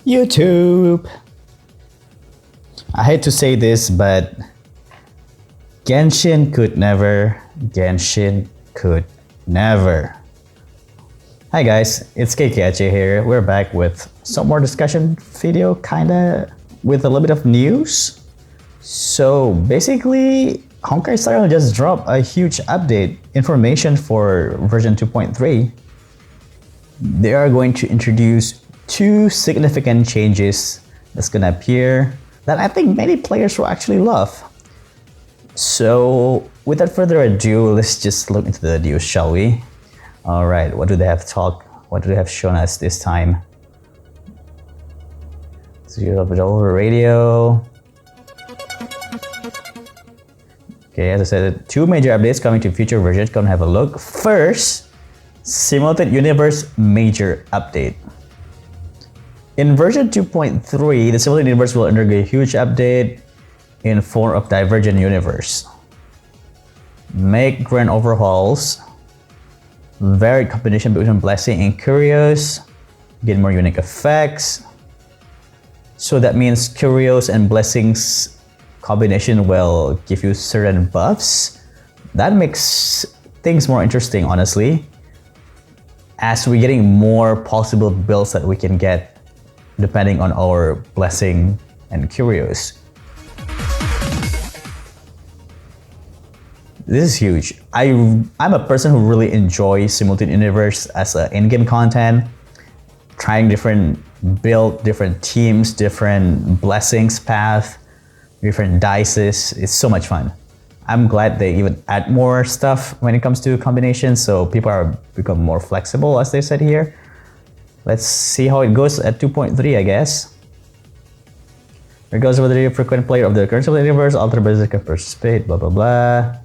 YouTube. I hate to say this, but Genshin could never. Genshin could never. Hi guys, it's KKaceh here. We're back with some more discussion video, kinda with a little bit of news. So basically, Honkai Star Rail just dropped a huge update information for version 2.3. They are going to introduce two significant changes that's gonna appear that I think many players will actually love. So without further ado, let's just look into the news, shall we? All right, what do they have shown us this time? Zero over radio. Okay, as I said, two major updates coming to future versions. Come have a look. First, Simulated Universe major update. In version 2.3, the Simulated Universe will undergo a huge update in form of Divergent Universe. Make grand overhauls, varied combination between Blessing and Curios, get more unique effects. So that means Curios and Blessings combination will give you certain buffs. That makes things more interesting, honestly, as we're getting more possible builds that we can get depending on our Blessing and Curios. This is huge. I'm a person who really enjoys Simulated Universe as an in-game content, trying different build, different teams, different blessings path, different dices. It's so much fun. I'm glad they even add more stuff when it comes to combinations, so people are become more flexible, as they said here. Let's see how it goes at 2.3, I guess. Regardless of whether you're a frequent player of the current Simulated Universe, Ultra Basic can participate, blah blah blah.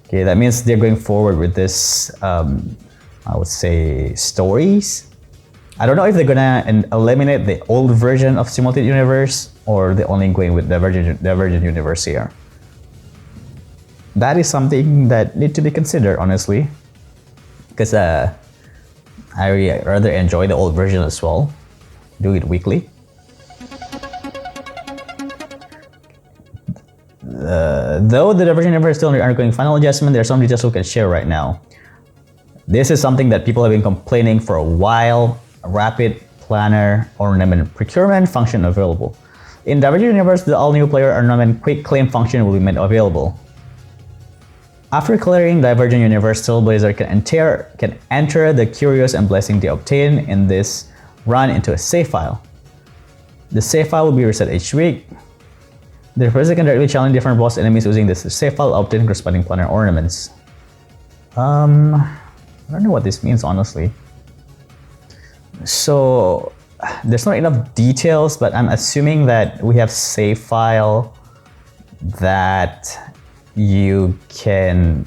Okay, that means they're going forward with this, I would say, stories. I don't know if they're gonna eliminate the old version of Simulated Universe or they're only going with Divergent Universe here. That is something that needs to be considered, honestly, because I rather enjoy the old version as well. Do it weekly. Though the Divergent Universe is still undergoing final adjustment, there are some details we can share right now. This is something that people have been complaining for a while. Rapid Planner Ornament Procurement function available. In Divergent Universe, the all-new player ornament quick claim function will be made available. After clearing Divergent Universe, Trailblazer can enter the Curios and Blessing they obtain in this run into a save file. The save file will be reset each week. The person can directly challenge different boss enemies using this save file to obtain corresponding planner ornaments. I don't know what this means, honestly. So there's not enough details, but I'm assuming that we have save file that you can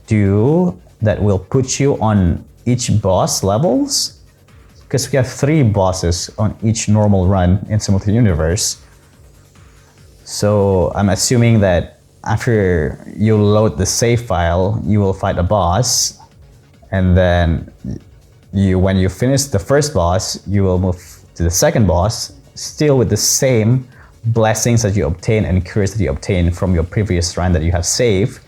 do that will put you on each boss levels, because we have 3 bosses on each normal run in Simulated Universe. So I'm assuming that after you load the save file, you will fight a boss, and then when you finish the first boss, you will move to the second boss, still with the same blessings that you obtain and cures that you obtain from your previous run that you have saved.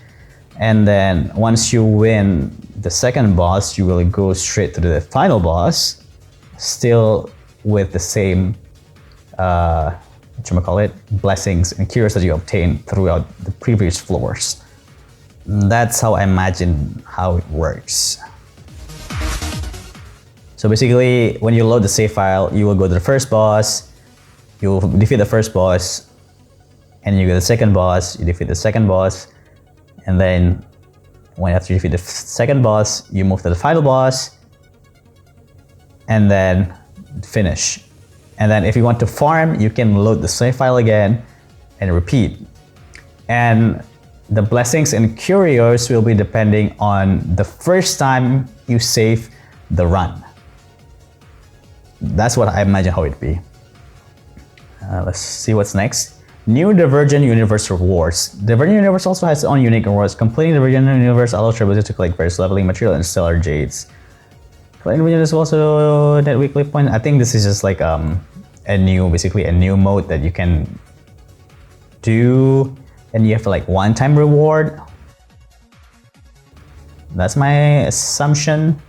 And then once you win the second boss, you will go straight to the final boss, still with the same blessings and cures that you obtained throughout the previous floors. That's how I imagine how it works. So basically, when you load the save file, you will go to the first boss, you will defeat the first boss, and you go to the second boss, you defeat the second boss, and then after you defeat the second boss, you move to the final boss, and then finish. And then if you want to farm, you can load the save file again and repeat. And the blessings and curios will be depending on the first time you save the run. That's what I imagine how it'd be. Let's see what's next. New Divergent Universe rewards. Divergent Universe also has its own unique rewards. Completing Divergent Universe allows travelers to collect various leveling material and stellar jades. But Invasion is also that weekly point. I think this is just like basically a new mode that you can do, and you have like one-time reward. That's my assumption.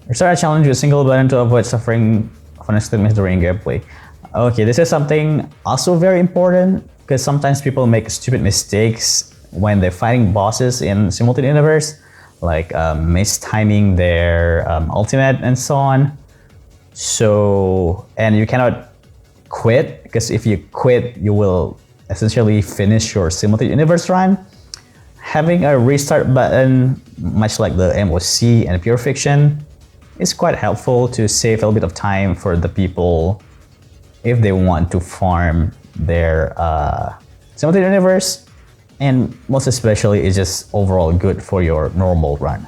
Restart a challenge with a single button to avoid suffering of unexpected miss during gameplay. Okay, this is something also very important because sometimes people make stupid mistakes when they're fighting bosses in Simultaneous Universe, like mistiming their ultimate and so on. So, and you cannot quit, because if you quit, you will essentially finish your Simultaneous Universe run. Having a restart button, much like the MOC and Pure Fiction, is quite helpful to save a little bit of time for the people if they want to farm their Simultaneous Universe, and most especially it's just overall good for your normal run.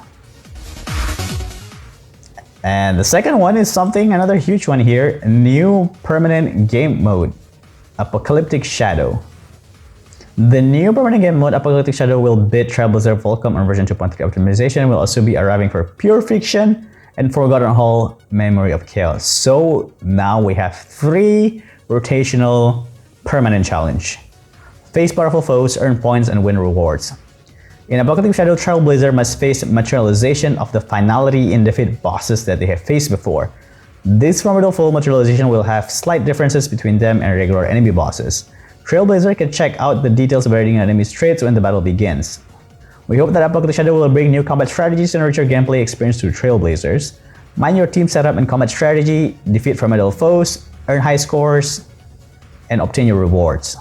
And the second one is another huge one here, new permanent game mode, Apocalyptic Shadow. The new permanent game mode, Apocalyptic Shadow, will bid Trailblazer Volcom on version 2.3 optimization, will also be arriving for Pure Fiction and Forgotten Hall Memory of Chaos. So now we have 3 rotational permanent challenge. Face powerful foes, earn points, and win rewards. In Apocalyptic Shadow, Trailblazer must face materialization of the finality in defeat bosses that they have faced before. This formidable foe materialization will have slight differences between them and regular enemy bosses. Trailblazer can check out the details about an enemy's traits when the battle begins. We hope that Apocalyptic Shadow will bring new combat strategies and richer gameplay experience to Trailblazers. Mind your team setup and combat strategy, defeat formidable foes, earn high scores, and obtain your rewards.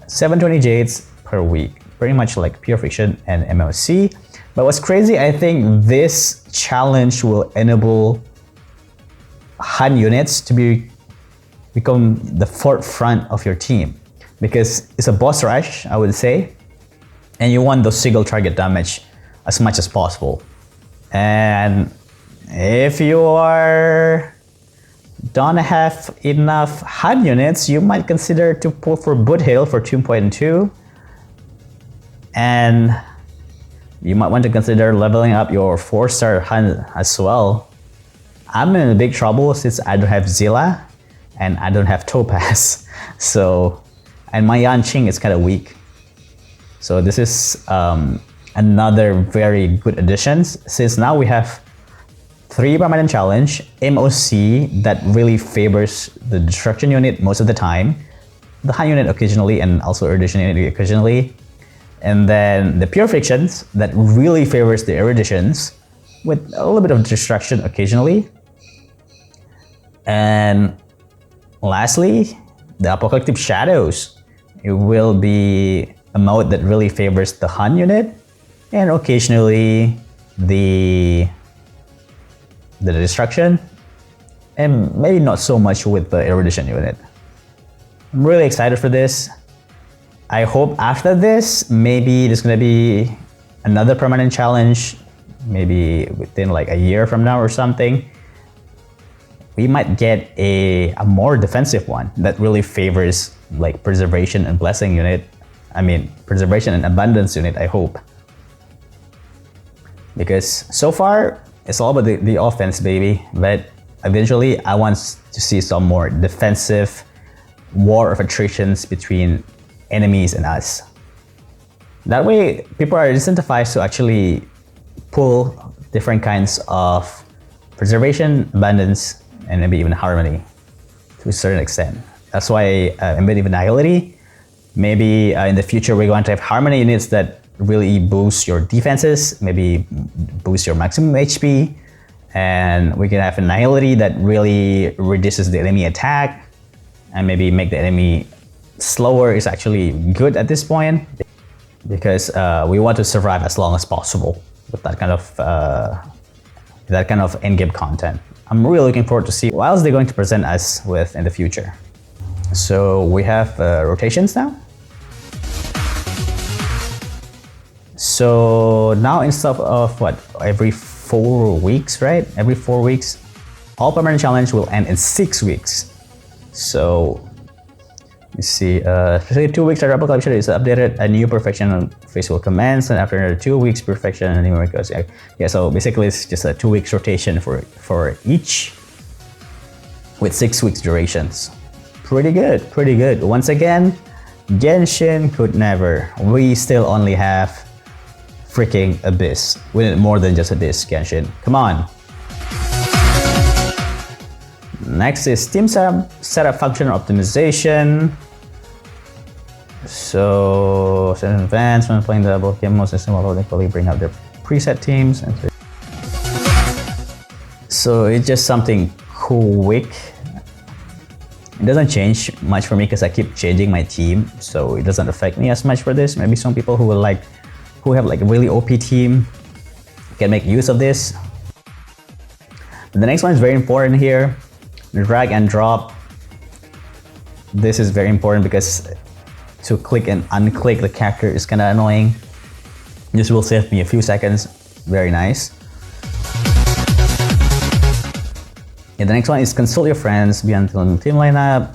720 Jades per week, pretty much like Pure Fiction and MLC. But what's crazy, I think this challenge will enable HUN units to become the forefront of your team, because it's a boss rush, I would say, and you want those single target damage as much as possible. And if you don't have enough HUD units, you might consider to pull for Boot Hill for 2.2, and you might want to consider leveling up your 4-star HUD as well. I'm in big trouble since I don't have Zilla and I don't have Topaz, so, and my Yanqing is kind of weak. So this is another very good addition, since now we have 3 permanent challenge, MOC that really favors the destruction unit most of the time, the HUN unit occasionally, and also erudition unit occasionally, and then the Pure Fictions that really favors the eruditions with a little bit of destruction occasionally. And lastly, the Apocalyptic Shadows. It will be a mode that really favors the HUN unit and occasionally the destruction, and maybe not so much with the erudition unit. I'm really excited for this. I hope after this, maybe there's gonna be another permanent challenge, maybe within like a year from now or something. We might get a more defensive one that really favors like preservation and blessing unit. I mean, preservation and abundance unit, I hope. Because so far, it's all about the offense, baby. But eventually, I want to see some more defensive war of attritions between enemies and us. That way, people are incentivized to actually pull different kinds of preservation, abundance, and maybe even harmony to a certain extent. That's why embedded finality. Maybe in the future, we're going to have harmony units that really boost your defenses, maybe boost your maximum HP, and we can have finality that really reduces the enemy attack and maybe make the enemy slower is actually good at this point, because we want to survive as long as possible with that kind of end-game content. I'm really looking forward to see what else they're going to present us with in the future. So we have rotations now. So now instead of every 4 weeks, right? Every 4 weeks, all permanent challenge will end in 6 weeks. So You see, especially 2 weeks after Apocalyptic Shadow is updated, a new perfection phase will commence, and after another 2 weeks, perfection and new records. Yeah, so basically it's just a 2 weeks rotation for each, with 6 weeks durations. Pretty good, pretty good. Once again, Genshin could never. We still only have freaking Abyss. We need more than just Abyss, Genshin. Come on. Next is Team setup function optimization. So, advanced when playing the double game mode system will equally bring up their preset teams. So it's just something quick. It doesn't change much for me because I keep changing my team, so it doesn't affect me as much for this. Maybe some people who have like a really OP team can make use of this. The next one is very important here. Drag and drop. This is very important because to click and unclick the character is kind of annoying. This will save me a few seconds. Very nice. Yeah, the next one is consult your friends beyond the team lineup.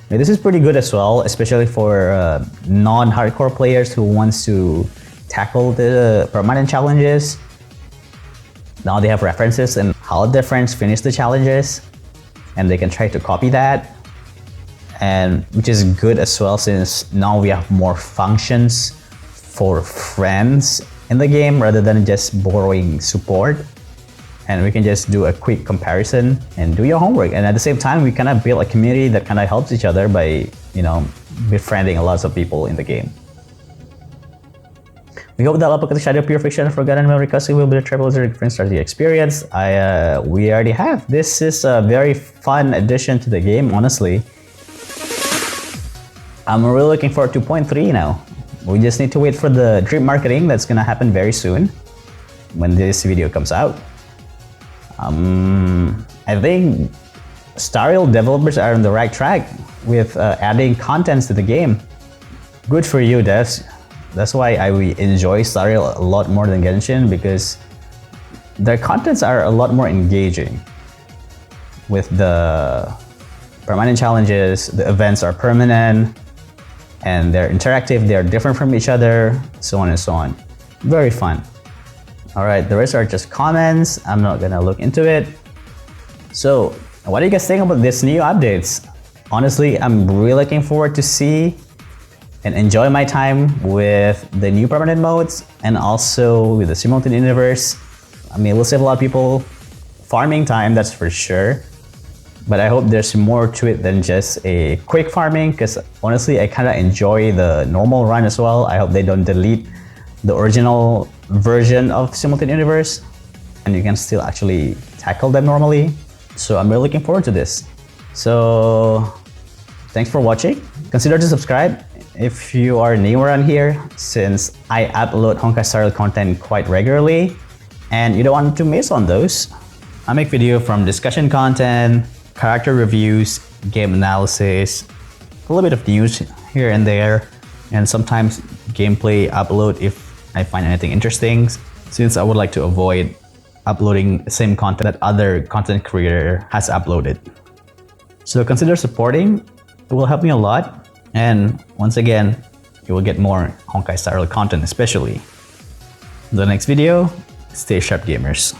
Yeah, this is pretty good as well, especially for non-hardcore players who wants to tackle the permanent challenges. Now they have references and how their friends finish the challenges, and they can try to copy that, and which is good as well since now we have more functions for friends in the game rather than just borrowing support. And we can just do a quick comparison and do your homework. And at the same time, we kind of build a community that kind of helps each other by, you know, befriending a lot of people in the game. We hope that Apocalyptic Shadow Pure Fiction Forgotten Memory Cousin will be a triple different strategy experience. We already have. This is a very fun addition to the game, honestly. I'm really looking forward to 2.3 now. We just need to wait for the drip marketing that's gonna happen very soon when this video comes out. I think Star Rail developers are on the right track with adding contents to the game. Good for you, devs. That's why I enjoy Star Rail a lot more than Genshin, because their contents are a lot more engaging. With the permanent challenges, the events are permanent, and they're interactive, they're different from each other, so on and so on. Very fun. Alright, the rest are just comments. I'm not gonna look into it. So, what do you guys think about these new updates? Honestly, I'm really looking forward to see and enjoy my time with the new permanent modes and also with the simultaneous universe. I mean, it will save a lot of people farming time, that's for sure. But I hope there's more to it than just a quick farming, because honestly, I kind of enjoy the normal run as well. I hope they don't delete the original version of simultaneous universe and you can still actually tackle them normally. So I'm really looking forward to this. So thanks for watching. Consider to subscribe if you are new around here, since I upload Honkai Star Rail content quite regularly and you don't want to miss on those. I make video from discussion content, character reviews, game analysis, a little bit of news here and there, and sometimes gameplay upload if I find anything interesting, since I would like to avoid uploading the same content that other content creator has uploaded. So consider supporting, it will help me a lot, and once again, you will get more Honkai Star Rail content especially. In the next video, stay sharp gamers.